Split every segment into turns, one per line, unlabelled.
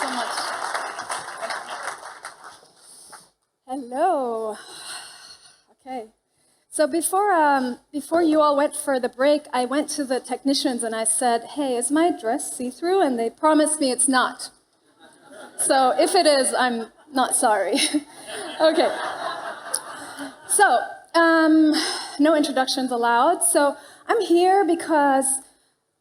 so much. Hello. Okay. So before you all went for the break, I went to the technicians and I said, hey, is my dress see-through? And they promised me it's not. So if it is, I'm not sorry. Okay. So, no introductions allowed. So I'm here because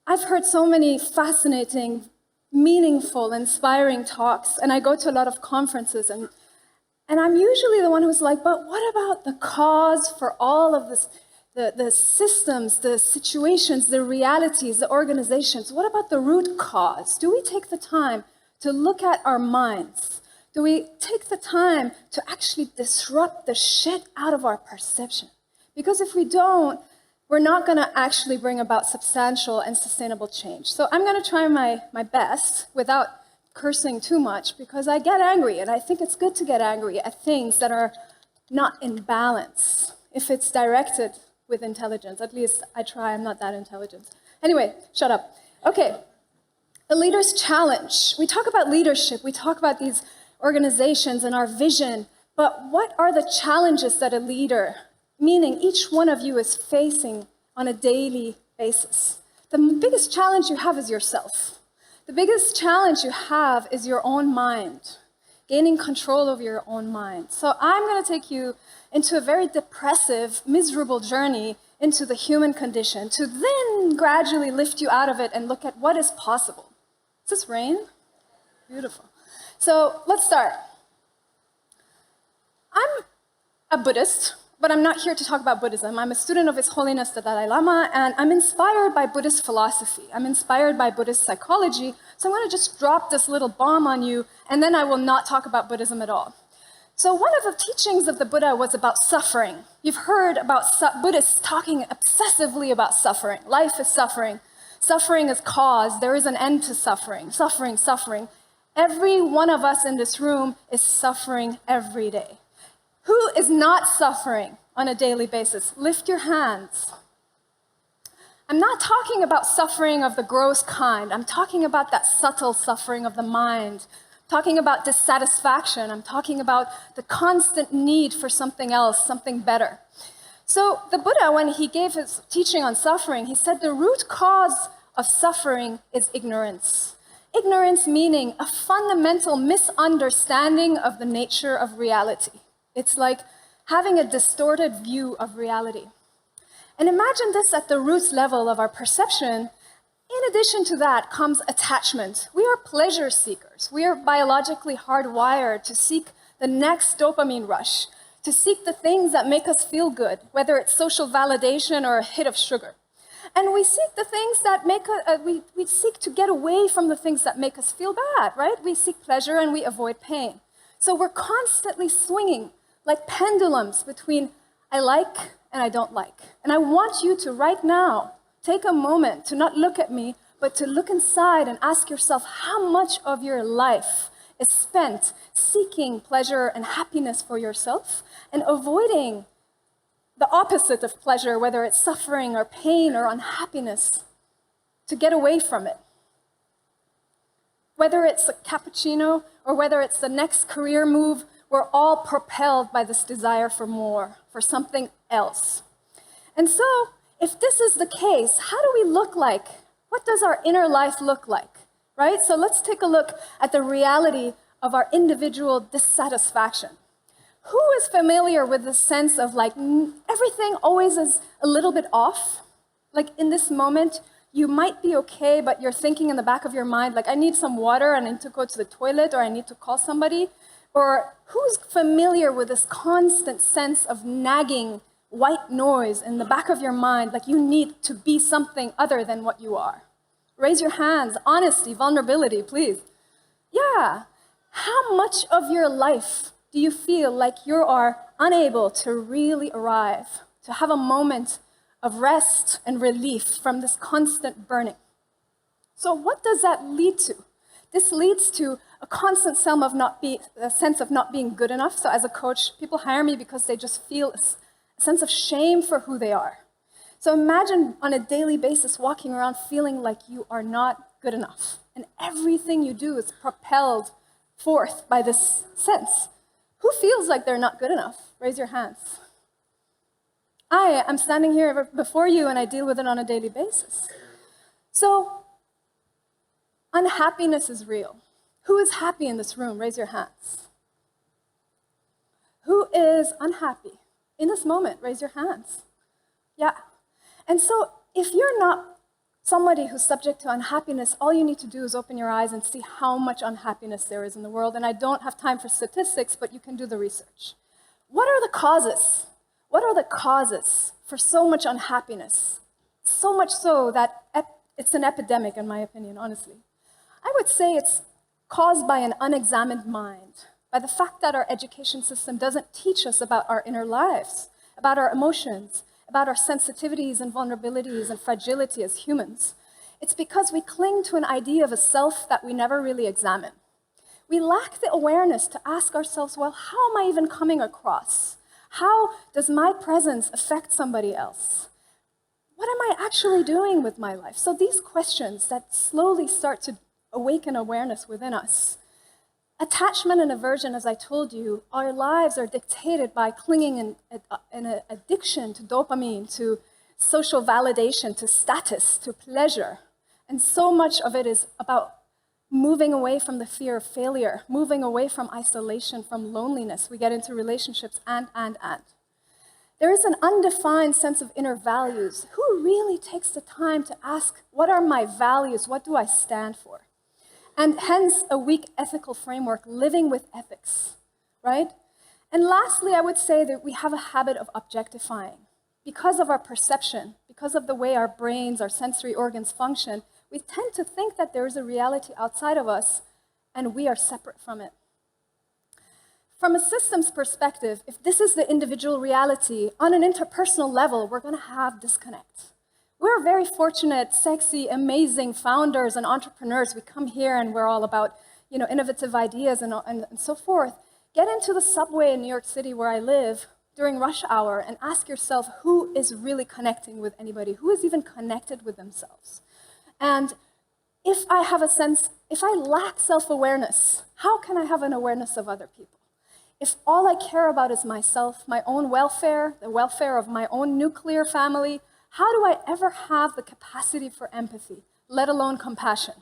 I've heard so many fascinating, meaningful, inspiring talks, and I go to a lot of conferences, and I'm usually the one who's like, but what about the cause for all of this, the systems, the situations, the realities, the organizations? What about the root cause? Do we take the time to look at our minds? Do we take the time to actually disrupt the shit out of our perception? Because if we don't, we're not going to actually bring about substantial and sustainable change. So I'm going to try my best without cursing too much, because I get angry, and I think it's good to get angry at things that are not in balance, if it's directed with intelligence. At least I try, I'm not that intelligent. Anyway, shut up. Okay, the leader's challenge. We talk about leadership, we talk about these organizations and our vision, but what are the challenges that a leader, meaning each one of you, is facing on a daily basis? The biggest challenge you have is yourself. The biggest challenge you have is your own mind, gaining control over your own mind. So I'm going to take you into a very depressive, miserable journey into the human condition to then gradually lift you out of it and look at what is possible. Does this rain? Beautiful. So let's start. I'm a Buddhist, but I'm not here to talk about Buddhism. I'm a student of His Holiness the Dalai Lama, and I'm inspired by Buddhist philosophy. I'm inspired by Buddhist psychology, so I'm going to just drop this little bomb on you, and then I will not talk about Buddhism at all. So one of the teachings of the Buddha was about suffering. You've heard about Buddhists talking obsessively about suffering. Life is suffering. Suffering is cause. There is an end to suffering. Suffering, suffering. Every one of us in this room is suffering every day. Who is not suffering on a daily basis? Lift your hands. I'm not talking about suffering of the gross kind. I'm talking about that subtle suffering of the mind. I'm talking about dissatisfaction. I'm talking about the constant need for something else, something better. So the Buddha, when he gave his teaching on suffering, he said the root cause of suffering is ignorance. Ignorance meaning a fundamental misunderstanding of the nature of reality. It's like having a distorted view of reality. And imagine this at the root level of our perception. In addition to that comes attachment. We are pleasure seekers. We are biologically hardwired to seek the next dopamine rush, to seek the things that make us feel good, whether it's social validation or a hit of sugar. And we seek the things that make us, we seek to get away from the things that make us feel bad, right? We seek pleasure and we avoid pain. So we're constantly swinging like pendulums between I like and I don't like. And I want you to right now take a moment to not look at me, but to look inside and ask yourself how much of your life is spent seeking pleasure and happiness for yourself and avoiding the opposite of pleasure, whether it's suffering or pain or unhappiness, to get away from it. Whether it's a cappuccino or whether it's the next career move, we're all propelled by this desire for more, for something else. And so, if this is the case, how do we look like? What does our inner life look like, right? So let's take a look at the reality of our individual dissatisfaction. Who is familiar with the sense of like everything always is a little bit off? Like in this moment, you might be okay, but you're thinking in the back of your mind, like I need some water, and I need to go to the toilet, or I need to call somebody. Or who's familiar with this constant sense of nagging white noise in the back of your mind, like you need to be something other than what you are? Raise your hands. Honesty, vulnerability, please. Yeah. How much of your life do you feel like you are unable to really arrive, to have a moment of rest and relief from this constant burning? So what does that lead to? This leads to a constant sense of not being good enough. So as a coach, people hire me because they just feel a sense of shame for who they are. So imagine on a daily basis walking around feeling like you are not good enough. and everything you do is propelled forth by this sense. Who feels like they're not good enough? Raise your hands. I am standing here before you and I deal with it on a daily basis. So, unhappiness is real. Who is happy in this room? Raise your hands. Who is unhappy in this moment? Raise your hands. Yeah. And so, if you're not somebody who's subject to unhappiness, all you need to do is open your eyes and see how much unhappiness there is in the world. And I don't have time for statistics, but you can do the research. What are the causes? What are the causes for so much unhappiness? So much so that it's an epidemic, in my opinion, honestly. I would say it's caused by an unexamined mind, by the fact that our education system doesn't teach us about our inner lives, about our emotions, about our sensitivities and vulnerabilities and fragility as humans. It's because we cling to an idea of a self that we never really examine. We lack the awareness to ask ourselves, well, how am I even coming across? How does my presence affect somebody else? What am I actually doing with my life? So these questions that slowly start to awaken awareness within us. Attachment and aversion, as I told you, our lives are dictated by clinging in an addiction to dopamine, to social validation, to status, to pleasure. And so much of it is about moving away from the fear of failure, moving away from isolation, from loneliness. We get into relationships and. There is an undefined sense of inner values. Who really takes the time to ask, what are my values? What do I stand for? And hence a weak ethical framework, living with ethics, right? And lastly, I would say that we have a habit of objectifying. Because of our perception, because of the way our brains, our sensory organs function, we tend to think that there is a reality outside of us and we are separate from it. From a systems perspective, if this is the individual reality, on an interpersonal level, we're going to have disconnect. We're very fortunate, sexy, amazing founders and entrepreneurs. We come here and we're all about, innovative ideas and so forth. Get into the subway in New York City where I live during rush hour and ask yourself who is really connecting with anybody, who is even connected with themselves. And if I lack self-awareness, how can I have an awareness of other people? If all I care about is myself, my own welfare, the welfare of my own nuclear family, how do I ever have the capacity for empathy, let alone compassion?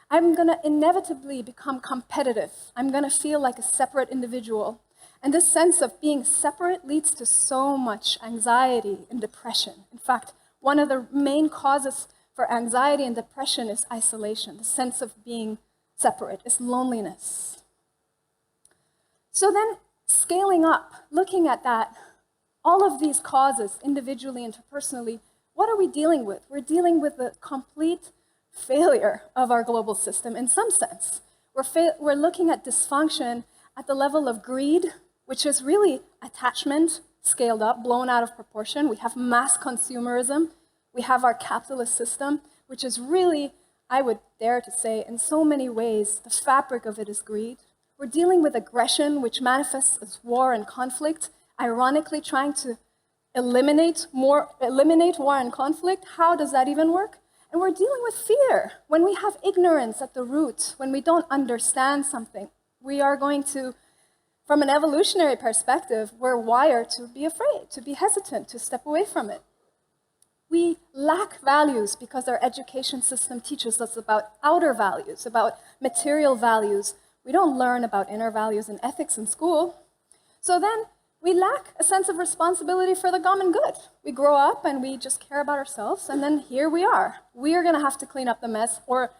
I'm going to inevitably become competitive. I'm going to feel like a separate individual. And this sense of being separate leads to so much anxiety and depression. In fact, one of the main causes for anxiety and depression is isolation. The sense of being separate is loneliness. So then, scaling up, looking at that, all of these causes, individually, interpersonally, what are we dealing with? We're dealing with the complete failure of our global system in some sense. We're looking at dysfunction at the level of greed, which is really attachment scaled up, blown out of proportion. We have mass consumerism. We have our capitalist system, which is really, I would dare to say, in so many ways, the fabric of it is greed. We're dealing with aggression, which manifests as war and conflict, ironically trying to eliminate war and conflict. How does that even work? And we're dealing with fear. When we have ignorance at the root, when we don't understand something, we are going to, from an evolutionary perspective, we're wired to be afraid, to be hesitant, to step away from it. We lack values because our education system teaches us about outer values, about material values. We don't learn about inner values and ethics in school. So then we lack a sense of responsibility for the common good. We grow up and we just care about ourselves, and then here we are. We are going to have to clean up the mess, or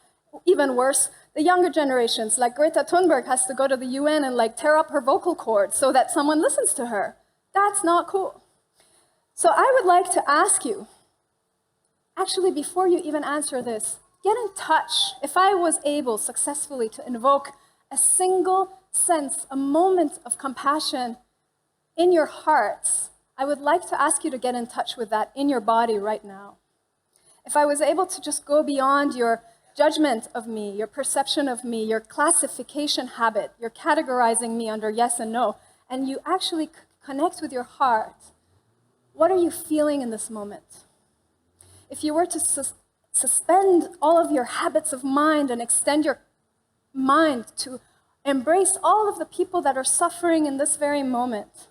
even worse, the younger generations, like Greta Thunberg, has to go to the UN and tear up her vocal cords so that someone listens to her. That's not cool. So I would like to ask you, actually, before you even answer this, get in touch. If I was able successfully to invoke a single sense, a moment of compassion in your hearts, I would like to ask you to get in touch with that in your body right now. If I was able to just go beyond your judgment of me, your perception of me, your classification habit, your categorizing me under yes and no, and you actually connect with your heart, what are you feeling in this moment? If you were to suspend all of your habits of mind and extend your mind to embrace all of the people that are suffering in this very moment.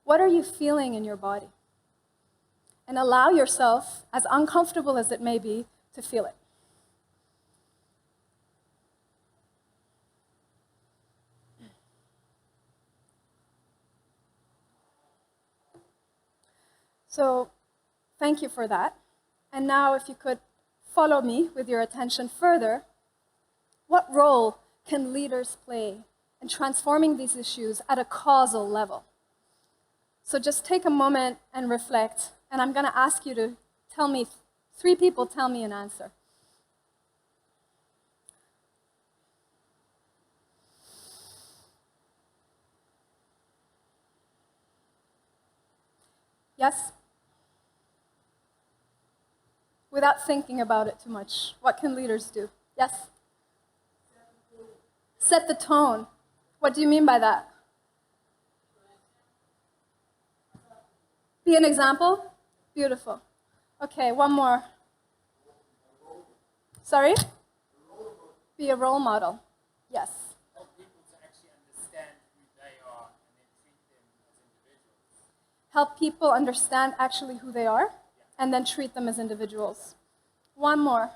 What are you feeling in your body? And allow yourself, as uncomfortable as it may be, to feel it. So, thank you for that. And now if you could follow me with your attention further, what role can leaders play in transforming these issues at a causal level? So just take a moment and reflect, and I'm going to ask you to tell me, 3 people tell me an answer. Yes? Without thinking about it too much, what can leaders do? Yes? Set the tone. What do you mean by that? Be an example? Beautiful. Okay, one more. Sorry? Be a role model. Yes.
Help people to actually understand who they are and then treat them as individuals.
Help people understand actually who they are and then treat them as individuals. One more.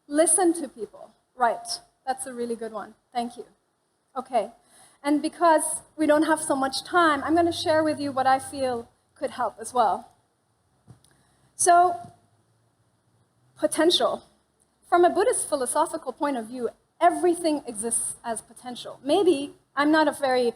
Listen to people. Right. That's a really good one. Thank you. Okay. And because we don't have so much time, I'm going to share with you what I feel could help as well. So, potential. From a Buddhist philosophical point of view, everything exists as potential. Maybe I'm not a very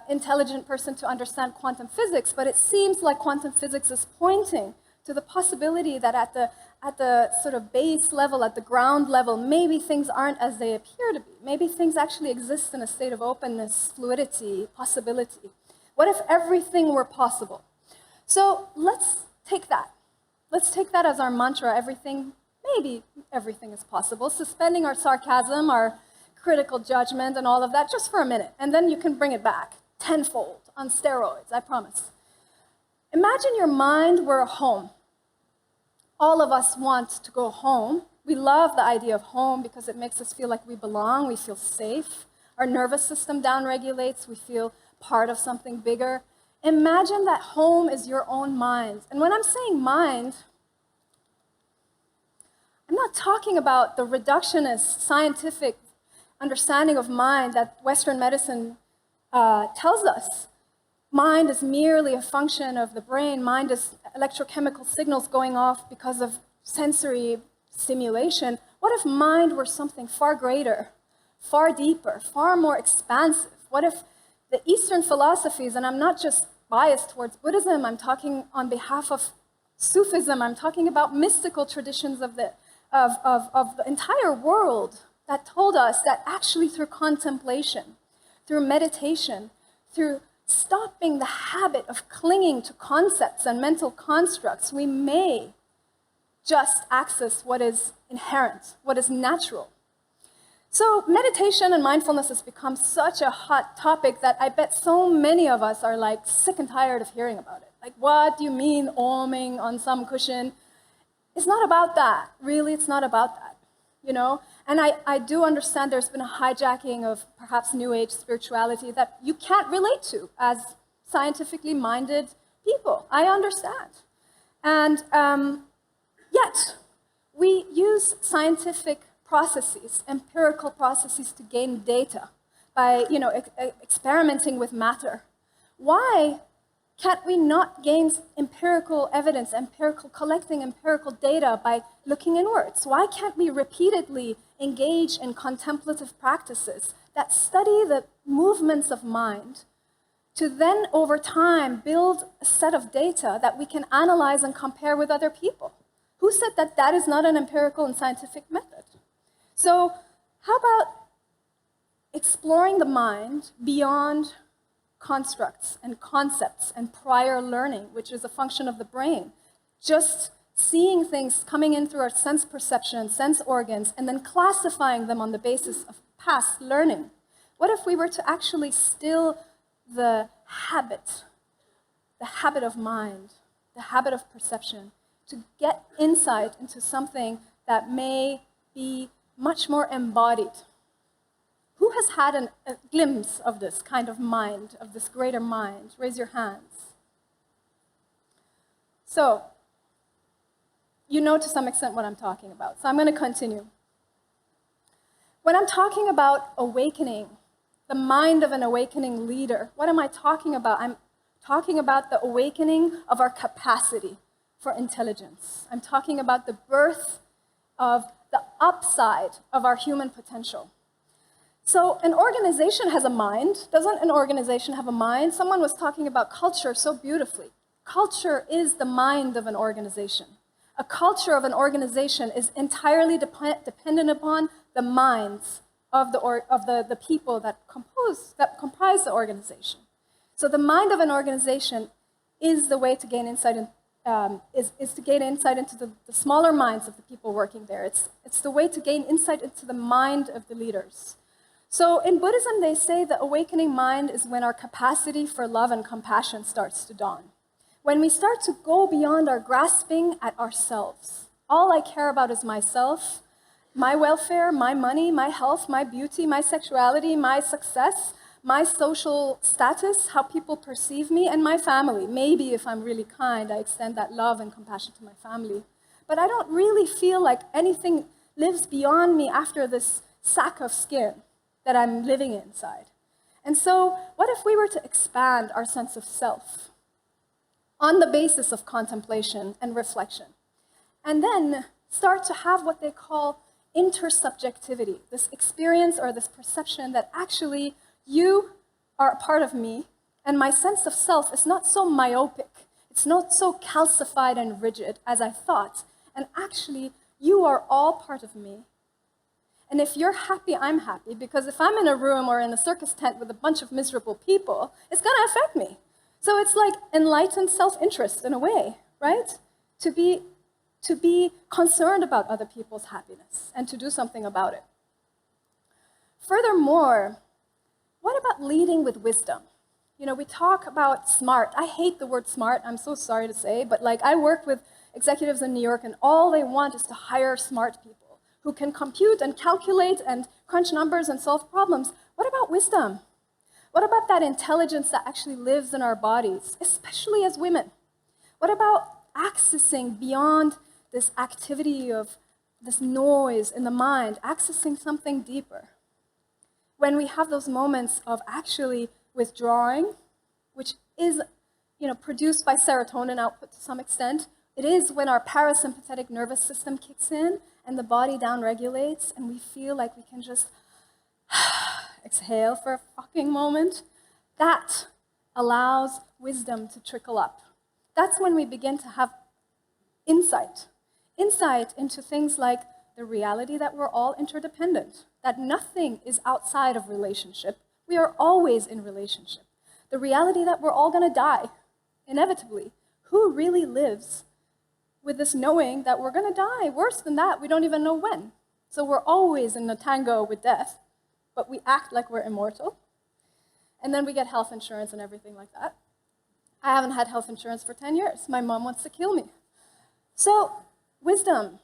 intelligent person to understand quantum physics, but it seems like quantum physics is pointing to the possibility that at the sort of base level, at the ground level, maybe things aren't as they appear to be. Maybe things actually exist in a state of openness, fluidity, possibility. What if everything were possible? So let's take that. Let's take that as our mantra, maybe everything is possible, suspending our sarcasm, our critical judgment, and all of that just for a minute, and then you can bring it back tenfold on steroids, I promise. Imagine your mind were a home. All of us want to go home. We love the idea of home because it makes us feel like we belong, we feel safe. Our nervous system downregulates, we feel part of something bigger. Imagine that home is your own mind. And when I'm saying mind, I'm not talking about the reductionist scientific understanding of mind that Western medicine tells us. Mind is merely a function of the brain. Mind is electrochemical signals going off because of sensory stimulation. What if mind were something far greater, far deeper, far more expansive? What if the Eastern philosophies, and I'm not just biased towards Buddhism, I'm talking on behalf of Sufism, I'm talking about mystical traditions of the entire world that told us that actually through contemplation, through meditation, through stopping the habit of clinging to concepts and mental constructs, we may just access what is inherent, what is natural. So meditation and mindfulness has become such a hot topic that I bet so many of us are like sick and tired of hearing about it. Like, what do you mean oming on some cushion? It's not about that. Really, it's not about that. You know? And I do understand there's been a hijacking of perhaps New Age spirituality that you can't relate to as scientifically minded people. I understand. And yet, we use scientific processes, empirical processes to gain data by experimenting with matter. Why can't we not gain empirical evidence, collecting empirical data by looking inwards? Why can't we repeatedly engage in contemplative practices that study the movements of mind to then, over time, build a set of data that we can analyze and compare with other people? Who said that that is not an empirical and scientific method? So how about exploring the mind beyond constructs and concepts and prior learning, which is a function of the brain? Just seeing things coming in through our sense perception, sense organs, and then classifying them on the basis of past learning. What if we were to actually still the habit of mind, the habit of perception, to get insight into something that may be much more embodied. Who has had a glimpse of this kind of mind, of this greater mind? Raise your hands. So, you know to some extent what I'm talking about. So I'm going to continue. When I'm talking about awakening, the mind of an awakening leader, what am I talking about? I'm talking about the awakening of our capacity for intelligence. I'm talking about the birth of the upside of our human potential. So an organization has a mind. Doesn't an organization have a mind? Someone was talking about culture so beautifully. Culture is the mind of an organization. A culture of an organization is entirely dependent upon the minds of the people that comprise the organization. So the mind of an organization is the way to gain insight is to gain insight into the smaller minds of the people working there. It's the way to gain insight into the mind of the leaders. So in Buddhism, they say the awakening mind is when our capacity for love and compassion starts to dawn. When we start to go beyond our grasping at ourselves. All I care about is myself, my welfare, my money, my health, my beauty, my sexuality, my success, my social status, how people perceive me, and my family. Maybe if I'm really kind, I extend that love and compassion to my family. But I don't really feel like anything lives beyond me after this sack of skin that I'm living inside. And so, what if we were to expand our sense of self on the basis of contemplation and reflection, and then start to have what they call intersubjectivity, this experience or this perception that actually you are a part of me, and my sense of self is not so myopic, it's not so calcified and rigid as I thought, and actually you are all part of me. And if you're happy, I'm happy, because if I'm in a room or in a circus tent with a bunch of miserable people, it's going to affect me. So it's like enlightened self-interest in a way, right? To be concerned about other people's happiness and to do something about it. Furthermore, what about leading with wisdom? You know, we talk about smart. I hate the word smart, I'm so sorry to say, but like I work with executives in New York and all they want is to hire smart people who can compute and calculate and crunch numbers and solve problems. What about wisdom? What about that intelligence that actually lives in our bodies, especially as women? What about accessing beyond this activity of this noise in the mind, accessing something deeper? When we have those moments of actually withdrawing, which is, produced by serotonin output to some extent, it is when our parasympathetic nervous system kicks in and the body downregulates and we feel like we can just exhale for a fucking moment. That allows wisdom to trickle up. That's when we begin to have insight into things like the reality that we're all interdependent, that nothing is outside of relationship. We are always in relationship. The reality that we're all going to die, inevitably. Who really lives with this knowing that we're going to die? Worse than that, we don't even know when. So we're always in a tango with death, but we act like we're immortal. And then we get health insurance and everything like that. I haven't had health insurance for 10 years. My mom wants to kill me. So, wisdom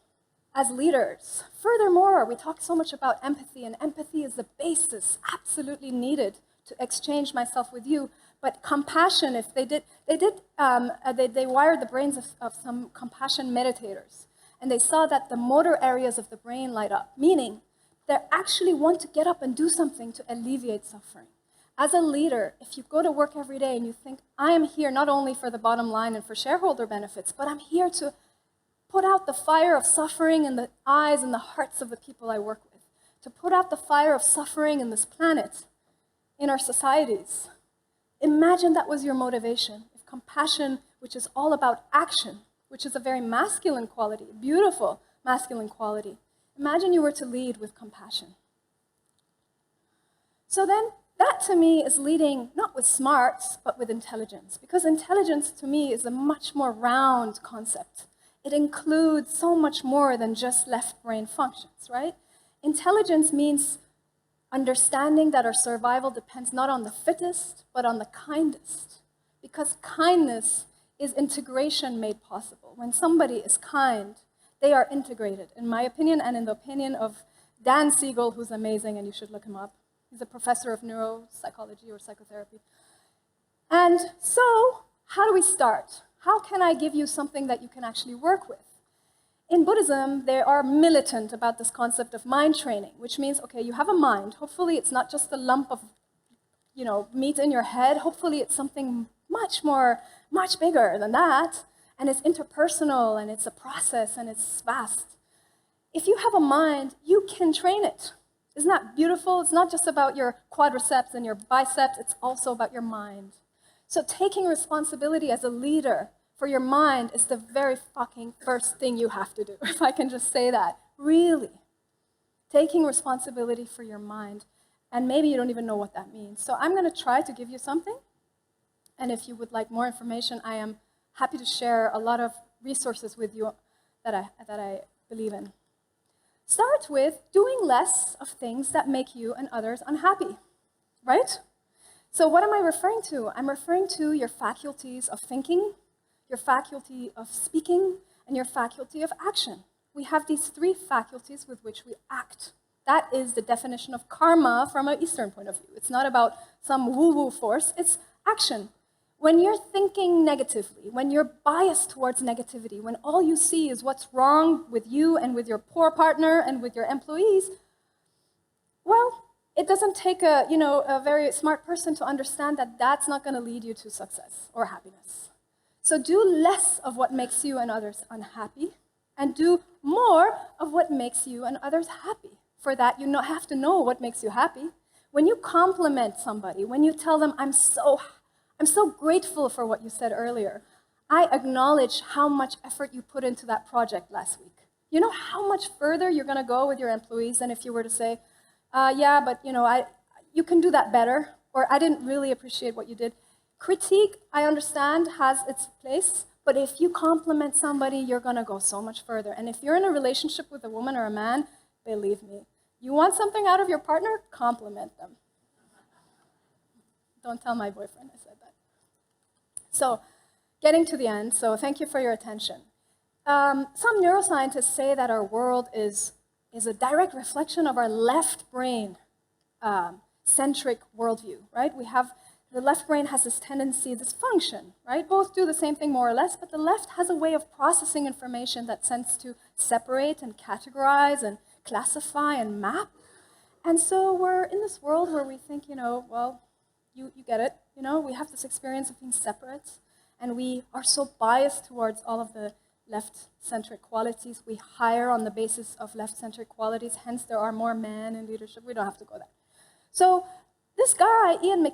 as leaders. Furthermore, we talk so much about empathy, and empathy is the basis absolutely needed to exchange myself with you. But compassion, if they wired the brains of some compassion meditators, and they saw that the motor areas of the brain light up, meaning they actually want to get up and do something to alleviate suffering. As a leader, if you go to work every day and you think, I am here not only for the bottom line and for shareholder benefits, but I'm here to put out the fire of suffering in the eyes and the hearts of the people I work with, to put out the fire of suffering in this planet, in our societies. Imagine that was your motivation. If compassion, which is all about action, which is a very masculine quality, beautiful masculine quality, imagine you were to lead with compassion. So then, that to me is leading not with smarts, but with intelligence. Because intelligence to me is a much more round concept. It includes so much more than just left brain functions, right? Intelligence means understanding that our survival depends not on the fittest, but on the kindest. Because kindness is integration made possible. When somebody is kind, they are integrated, in my opinion, and in the opinion of Dan Siegel, who's amazing, and you should look him up. He's a professor of neuropsychology or psychotherapy. And so, how do we start? How can I give you something that you can actually work with? In Buddhism, they are militant about this concept of mind training, which means, okay, you have a mind. Hopefully, it's not just a lump of, meat in your head. Hopefully, it's something much bigger than that. And it's interpersonal, and it's a process, and it's vast. If you have a mind, you can train it. Isn't that beautiful? It's not just about your quadriceps and your biceps, it's also about your mind. So taking responsibility as a leader for your mind is the very fucking first thing you have to do, if I can just say that. Really. Taking responsibility for your mind. And maybe you don't even know what that means. So I'm going to try to give you something. And if you would like more information, I am happy to share a lot of resources with you that I believe in. Start with doing less of things that make you and others unhappy, right? So what am I referring to? I'm referring to your faculties of thinking, your faculty of speaking, and your faculty of action. We have these three faculties with which we act. That is the definition of karma from an Eastern point of view. It's not about some woo-woo force, it's action. When you're thinking negatively, when you're biased towards negativity, when all you see is what's wrong with you and with your poor partner and with your employees, well, it doesn't take a very smart person to understand that that's not going to lead you to success or happiness. So do less of what makes you and others unhappy, and do more of what makes you and others happy. For that, you have to know what makes you happy. When you compliment somebody, when you tell them, I'm so grateful for what you said earlier. I acknowledge how much effort you put into that project last week. You know how much further you're going to go with your employees than if you were to say, yeah, but you can do that better, or I didn't really appreciate what you did. Critique, I understand, has its place, but if you compliment somebody, you're going to go so much further. And if you're in a relationship with a woman or a man, believe me, you want something out of your partner, compliment them. Don't tell my boyfriend I said that. So, getting to the end, so thank you for your attention. Some neuroscientists say that our world is a direct reflection of our left brain centric worldview, right? The left brain has this tendency, this function, right? Both do the same thing more or less, but the left has a way of processing information that tends to separate and categorize and classify and map. And so we're in this world where we think, well, you get it, we have this experience of being separate, and we are so biased towards all of the left-centric qualities. We hire on the basis of left-centric qualities, hence there are more men in leadership. We don't have to go there. So this guy, Ian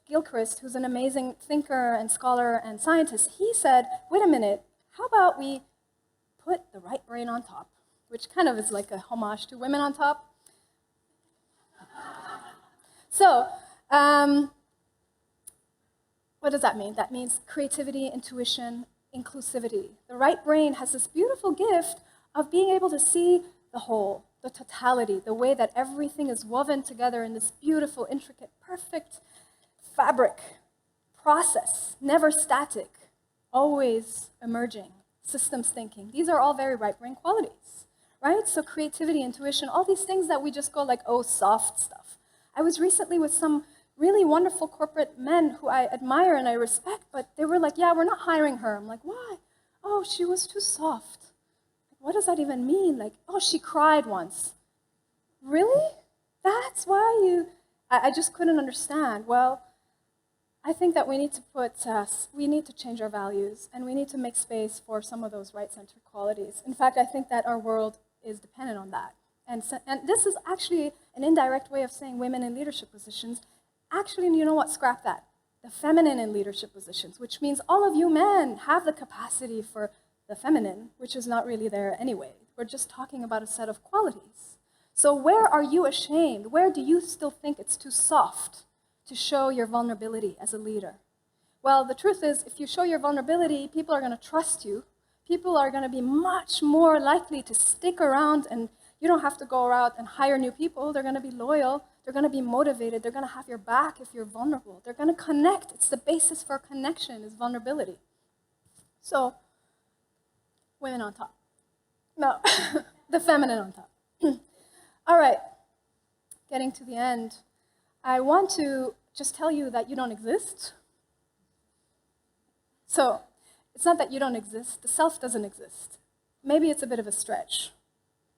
Gilchrist, who's an amazing thinker and scholar and scientist, he said, wait a minute, how about we put the right brain on top, which kind of is like a homage to women on top. So, what does that mean? That means creativity, intuition, inclusivity. The right brain has this beautiful gift of being able to see the whole, the totality, the way that everything is woven together in this beautiful, intricate, perfect fabric, process, never static, always emerging, systems thinking. These are all very right brain qualities, right? So creativity, intuition, all these things that we just go like, oh, soft stuff. I was recently with some really wonderful corporate men who I admire and I respect, but they were like, yeah, we're not hiring her. I'm like, why? Oh, she was too soft. What does that even mean? Like, oh, she cried once. Really? That's why you... I just couldn't understand. Well, I think that we need to change our values, and we need to make space for some of those right-centered qualities. In fact, I think that our world is dependent on that. And this is actually an indirect way of saying women in leadership positions. Actually, you know what? Scrap that. The feminine in leadership positions, which means all of you men have the capacity for the feminine, which is not really there anyway. We're just talking about a set of qualities. So where are you ashamed? Where do you still think it's too soft to show your vulnerability as a leader? Well, the truth is, if you show your vulnerability, people are going to trust you. People are going to be much more likely to stick around, and you don't have to go out and hire new people. They're going to be loyal. They're going to be motivated. They're going to have your back if you're vulnerable. They're going to connect. It's the basis for connection, is vulnerability. So, women on top. No, the feminine on top. All right, getting to the end. I want to just tell you that you don't exist. So, it's not that you don't exist, the self doesn't exist. Maybe it's a bit of a stretch.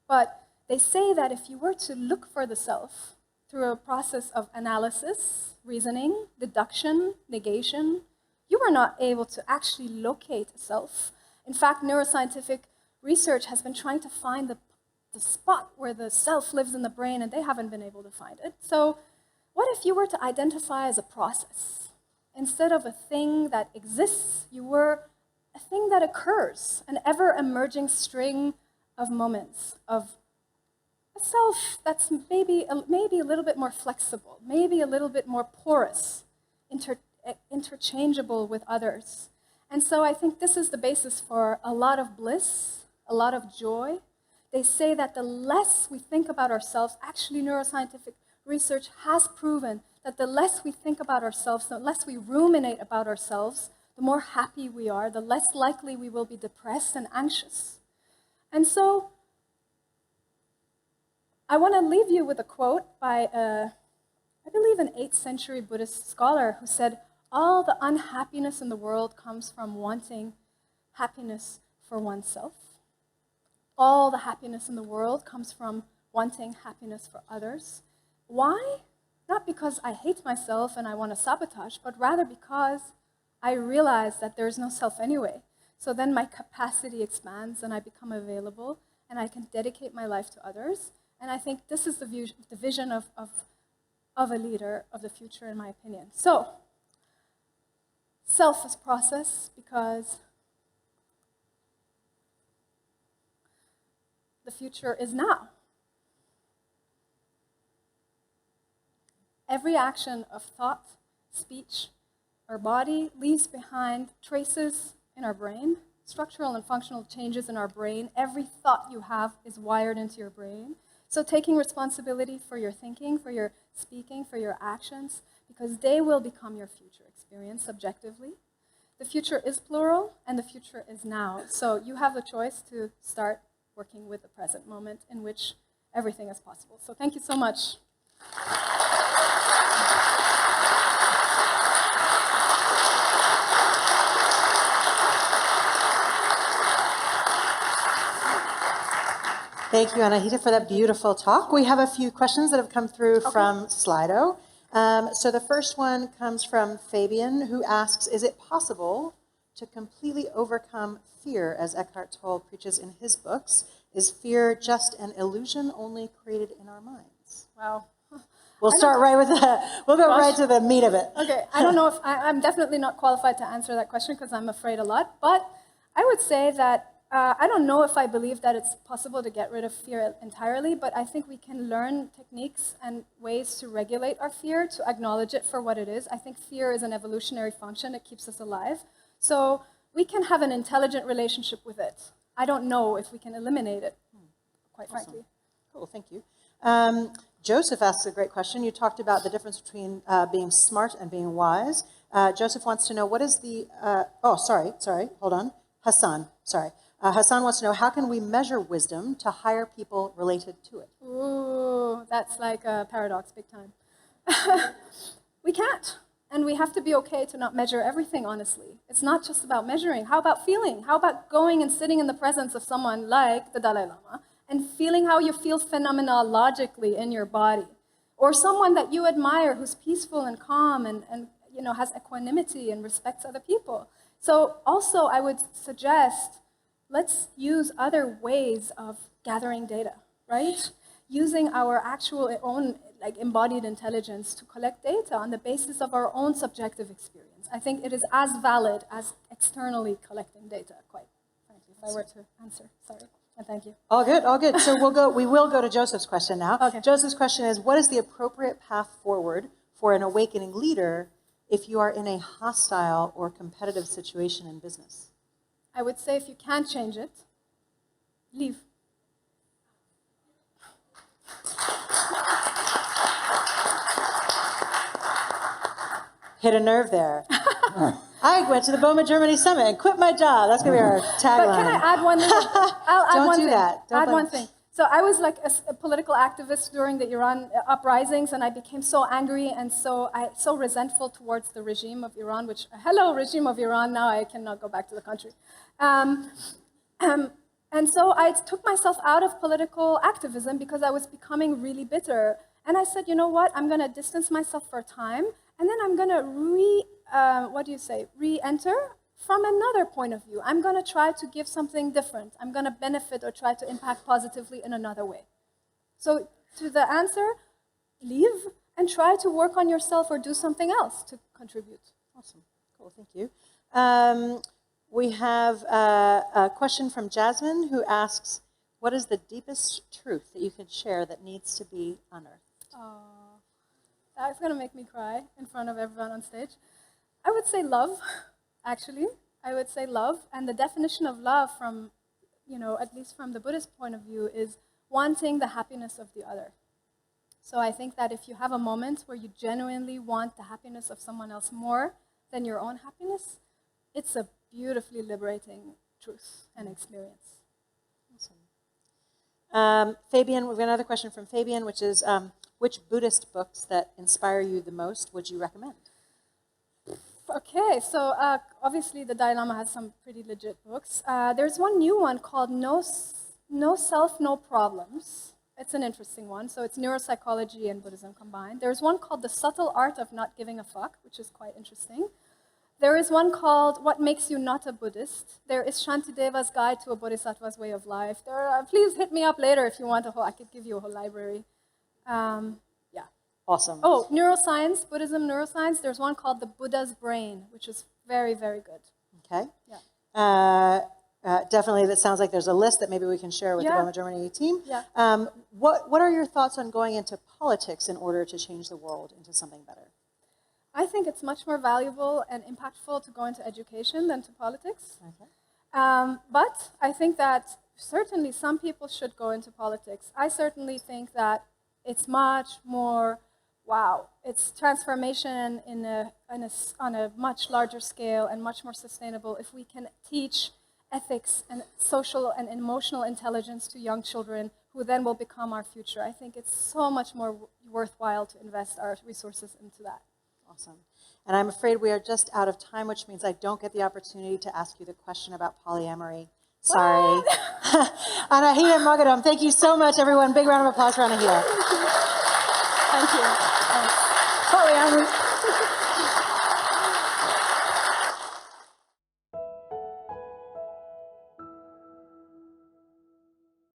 But they say that if you were to look for the self through a process of analysis, reasoning, deduction, negation, you are not able to actually locate a self. In fact, neuroscientific research has been trying to find the spot where the self lives in the brain, and they haven't been able to find it. So what if you were to identify as a process? Instead of a thing that exists, you were a thing that occurs, an ever-emerging string of moments, of a self that's maybe a little bit more flexible, maybe a little bit more porous, interchangeable with others. And so I think this is the basis for a lot of bliss, a lot of joy. They say that the less we think about ourselves, actually neuroscientific research has proven that the less we think about ourselves, the less we ruminate about ourselves, the more happy we are, the less likely we will be depressed and anxious. And so I want to leave you with a quote by, I believe, an 8th century Buddhist scholar who said, all the unhappiness in the world comes from wanting happiness for oneself. All the happiness in the world comes from wanting happiness for others. Why? Not because I hate myself and I want to sabotage, but rather because I realize that there is no self anyway. So then my capacity expands and I become available and I can dedicate my life to others. And I think this is the vision of a leader of the future, in my opinion. So, self is process because the future is now. Every action of thought, speech, or body leaves behind traces in our brain, structural and functional changes in our brain. Every thought you have is wired into your brain. So taking responsibility for your thinking, for your speaking, for your actions, because they will become your future experience subjectively. The future is plural, and the future is now. So you have the choice to start working with the present moment in which everything is possible. So thank you so much.
Thank you, Anahita, for that beautiful talk. We have a few questions that have come through from Slido. So the first one comes from Fabian, who asks, is it possible to completely overcome fear, as Eckhart Tolle preaches in his books? Is fear just an illusion only created in our minds?
Wow.
We'll start right with that. We'll go right to the meat of it.
Okay, I don't know if I'm definitely not qualified to answer that question because I'm afraid a lot, but I would say that I don't know if I believe that it's possible to get rid of fear entirely, but I think we can learn techniques and ways to regulate our fear, to acknowledge it for what it is. I think fear is an evolutionary function. It keeps us alive. So we can have an intelligent relationship with it. I don't know if we can eliminate it, quite frankly.
Cool, thank you. Joseph asks a great question. You talked about the difference between being smart and being wise. Joseph wants to know, what is the... hold on. Hassan wants to know, how can we measure wisdom to hire people related to it?
Ooh, that's like a paradox, big time. We can't. And we have to be okay to not measure everything, honestly. It's not just about measuring. How about feeling? How about going and sitting in the presence of someone like the Dalai Lama and feeling how you feel phenomenologically in your body? Or someone that you admire who's peaceful and calm and has equanimity and respects other people. So also, I would suggest, let's use other ways of gathering data, right? Using our actual own embodied intelligence to collect data on the basis of our own subjective experience. I think it is as valid as externally collecting data, quite frankly, if I were to answer. Sorry, and thank you.
All good, all good. So we will go to Joseph's question now.
Okay.
Joseph's question is, what is the appropriate path forward for an awakening leader if you are in a hostile or competitive situation in business?
I would say if you can't change it, leave.
Hit a nerve there. I went to the Boma, Germany summit and quit my job. That's going to be our tagline.
But can I add one little, I'll add
Don't
one
do
thing.
that. Don't
Add
let-
one thing. So I was like a political activist during the Iran uprisings, and I became so angry and so resentful towards the regime of Iran, which, hello, regime of Iran, now I cannot go back to the country. And so I took myself out of political activism because I was becoming really bitter. And I said, you know what, I'm going to distance myself for a time, and then I'm going to re-enter from another point of view. I'm going to try to give something different. I'm going to benefit or try to impact positively in another way. So to the answer, leave and try to work on yourself or do something else to contribute.
Awesome. Cool. Thank you. We have a question from Jasmine who asks, what is the deepest truth that you can share that needs to be unearthed?
Oh, that's going to make me cry in front of everyone on stage. I would say love, actually. I would say love. And the definition of love from, at least from the Buddhist point of view, is wanting the happiness of the other. So I think that if you have a moment where you genuinely want the happiness of someone else more than your own happiness, it's a beautifully liberating truth and experience.
Awesome. Fabian, we've got another question from Fabian, which is, which Buddhist books that inspire you the most would you recommend?
Okay, so obviously the Dalai Lama has some pretty legit books. There's one new one called No Self, No Problems. It's an interesting one. So it's neuropsychology and Buddhism combined. There's one called The Subtle Art of Not Giving a Fuck, which is quite interesting. There is one called What Makes You Not a Buddhist. There is Shantideva's Guide to a Bodhisattva's Way of Life. Please hit me up later if you want I could give you a whole library. Yeah.
Awesome.
Oh, neuroscience, Buddhism neuroscience. There's one called The Buddha's Brain, which is very, very good.
Okay.
Yeah.
Definitely, that sounds like there's a list that maybe we can share with the
Yeah.
Boma Germany team.
Yeah.
What are your thoughts on going into politics in order to change the world into something better?
I think it's much more valuable and impactful to go into education than to politics.
Okay.
But I think that certainly some people should go into politics. I certainly think that it's much more, it's transformation on a much larger scale and much more sustainable if we can teach ethics and social and emotional intelligence to young children who then will become our future. I think it's so much more worthwhile to invest our resources into that.
Awesome. And I'm afraid we are just out of time, which means I don't get the opportunity to ask you the question about polyamory. Sorry. Anahita Moghaddam, thank you so much, everyone. Big round of applause for Anahita.
Thank you. Polyamory.